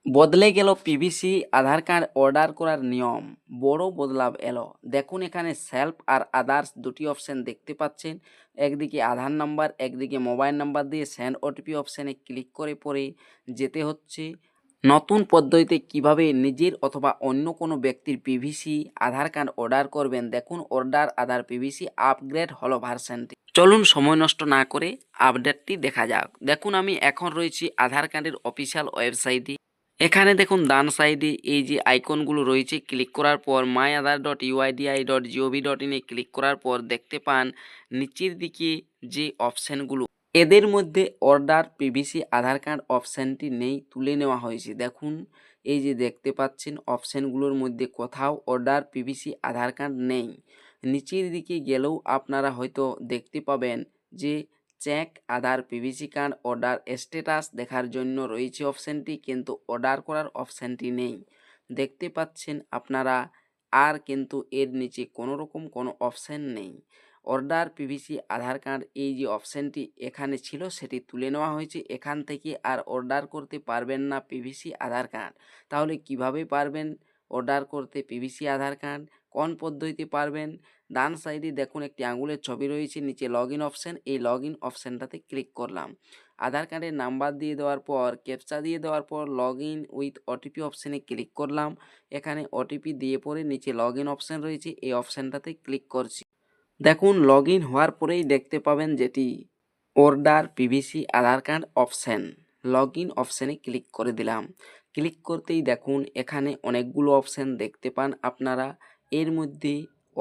বদলে গেল পিভিসি আধার card order করার নিয়ম। বড় বদলাব এলো। দেখুন এখানে সেলফ আর আদার্স দুটি অপশন দেখতে পাচ্ছেন। একদিকে আধার নাম্বার, একদিকে মোবাইল নাম্বার দিয়ে সেন্ড ওটিপি অপশানে ক্লিক করে পরে যেতে হচ্ছে। নতুন পদ্ধতিতে কিভাবে নিজের অথবা অন্য কোনো ব্যক্তির পিভিসি আধার কার্ড অর্ডার করবেন দেখুন। অর্ডার আধার পিভিসি আপগ্রেড হলো ভার্সনটি। চলুন সময় নষ্ট না করে আপডেটটি দেখা যাক। দেখুন আমি এখন রয়েছি আধার কার্ডের অফিসিয়াল ওয়েবসাইটে। এখানে দেখুন ডান সাইডে এই যে আইকনগুলো রয়েছে, ক্লিক করার পর myaadhar.uidi.gov.in এ ক্লিক করার পর দেখতে পান নিচের দিকে যে অপশানগুলো, এদের মধ্যে অর্ডার পিভিসি আধার কার্ড অপশানটি নেই, তুলে নেওয়া হয়েছে। দেখুন এই যে দেখতে পাচ্ছেন অপশানগুলোর মধ্যে কোথাও অর্ডার পিভিসি আধার কার্ড নেই। নিচের দিকে গেলেও আপনারা হয়তো দেখতে পাবেন যে চেক আধার পিভিসি কার্ড অর্ডার স্ট্যাটাস দেখার জন্য রয়েছে অপশানটি, কিন্তু অর্ডার করার অপশানটি নেই। দেখতে পাচ্ছেন আপনারা, আর কিন্তু এর নিচে কোনো রকম কোনো অপশান নেই। অর্ডার পিভিসি আধার কার্ড এই যে অপশানটি এখানে ছিল সেটি তুলে নেওয়া হয়েছে। এখান থেকে আর অর্ডার করতে পারবেন না পিভিসি আধার কার্ড। তাহলে কিভাবে পারবেন অর্ডার করতে পিভিসি আধার কার্ড, কোন পদ্ধতিতে পারবেন? ডান সাইডে দেখুন একটি আঙুলের ছবি রয়েছে, নিচে লগ ইন অপশান, এই লগ ইন অপশানটাতে ক্লিক করলাম। আধার কার্ডের নাম্বার দিয়ে দেওয়ার পর ক্যাপচা দিয়ে দেওয়ার পর লগ ইন উইথ ওটিপি অপশানে ক্লিক করলাম। এখানে ওটিপি দিয়ে পরে নিচে লগ ইন অপশান রয়েছে, এই অপশানটাতে ক্লিক করছি। দেখুন লগ ইন হওয়ার পরেই দেখতে পাবেন যেটি order PVC Aadhaar card option. Log in অপশানে ক্লিক করে দিলাম। ক্লিক করতেই দেখুন এখানে অনেকগুলো অপশান দেখতে পান আপনারা। এর মধ্যে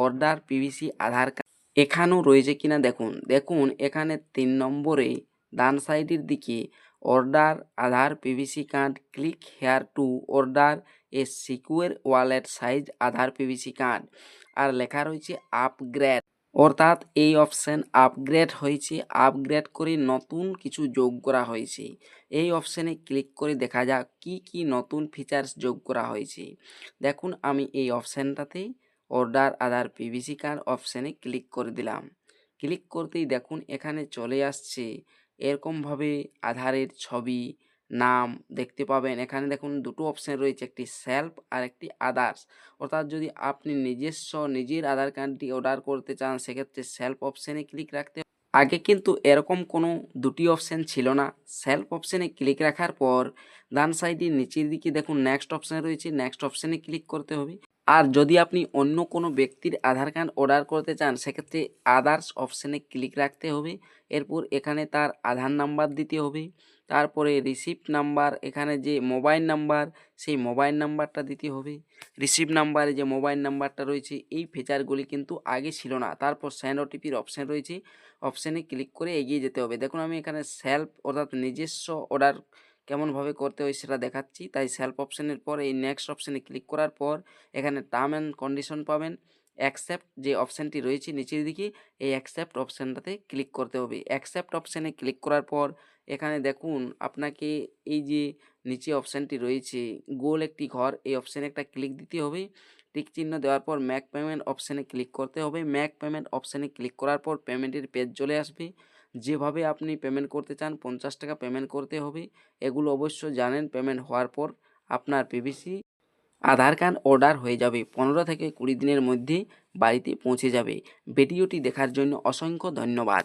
অর্ডার পিভিসি আধার কার্ড এখানেও রয়েছে কিনা দেখুন। দেখুন এখানে 3 নম্বরে ডান সাইডের দিকে order Aadhaar PVC card, click here to order a secure wallet size Aadhaar PVC card, আর লেখা রয়েছে আপগ্রেড। অর্থাৎ এই অপশান আপগ্রেড হয়েছে, আপগ্রেড করে নতুন কিছু যোগ করা হয়েছে। এই অপশানে ক্লিক করে দেখা যাক কি কি নতুন ফিচার্স যোগ করা হয়েছে। দেখুন আমি এই অপশানটাতে অর্ডার আধার পিভিসি কার্ড অপশানে ক্লিক করে দিলাম। ক্লিক করতেই দেখুন এখানে চলে আসছে এরকমভাবে আধারের ছবি, নাম দেখতে পাবেন। এখানে দেখুন দুটো অপশান রয়েছে, একটি সেলফ আর একটি আদার্স। অর্থাৎ যদি আপনি নিজের আধার কার্ডটি অর্ডার করতে চান সেক্ষেত্রে সেলফ অপশানে ক্লিক রাখতে। আগে কিন্তু এরকম কোনো দুটি অপশান ছিল না। সেলফ অপশানে ক্লিক রাখার পর ডান সাইডে নিচের দিকে দেখুন নেক্সট অপশান রয়েছে, নেক্সট অপশানে ক্লিক করতে হবে। আর যদি আপনি অন্য কোনো ব্যক্তির আধার কার্ড অর্ডার করতে চান সেক্ষেত্রে আদার্স অপশানে ক্লিক রাখতে হবে। এরপর এখানে তার আধার নাম্বার দিতে হবে, তারপরে রিসিপ্ট নাম্বার, এখানে যে মোবাইল নাম্বার সেই মোবাইল নাম্বারটা দিতে হবে। রিসিপ্ট নাম্বারে যে মোবাইল নাম্বারটা রয়েছে, এই ফিচারগুলি কিন্তু আগে ছিল না। তারপর সেন্ড ওটিপির অপশান রয়েছে, অপশানে ক্লিক করে এগিয়ে যেতে হবে। দেখুন আমি এখানে সেলফ অর্থাৎ নিজস্ব অর্ডার কেমনভাবে করতে হয় সেটা দেখাচ্ছি। তাই সেলফ অপশানের পর এই নেক্সট অপশানে ক্লিক করার পর এখানে টার্ম অ্যান্ড কন্ডিশন পাবেন। অ্যাকসেপ্ট যে অপশানটি রয়েছে নিচের দিকে, এই অ্যাকসেপ্ট অপশানটাতে ক্লিক করতে হবে। অ্যাকসেপ্ট অপশানে ক্লিক করার পর এখানে দেখুন আপনাকে এই যে নিচে অপশানটি রয়েছে গোল একটি ঘর, এই অপশানে একটা ক্লিক দিতে হবে। টিক চিহ্ন দেওয়ার পর মেক পেমেন্ট অপশানে ক্লিক করতে হবে। মেক পেমেন্ট অপশানে ক্লিক করার পর পেমেন্টের পেজ চলে আসবে। যেভাবে আপনি পেমেন্ট করতে চান 50 টাকা পেমেন্ট করতে হবে। এগুলো অবশ্য জানেন। পেমেন্ট হওয়ার পর আপনার পিভিসি আধার কার্ড অর্ডার হয়ে যাবে। 15 থেকে 20 দিনের মধ্যে বাড়িতে পৌঁছে যাবে। ভিডিওটি দেখার জন্য অসংখ্য ধন্যবাদ।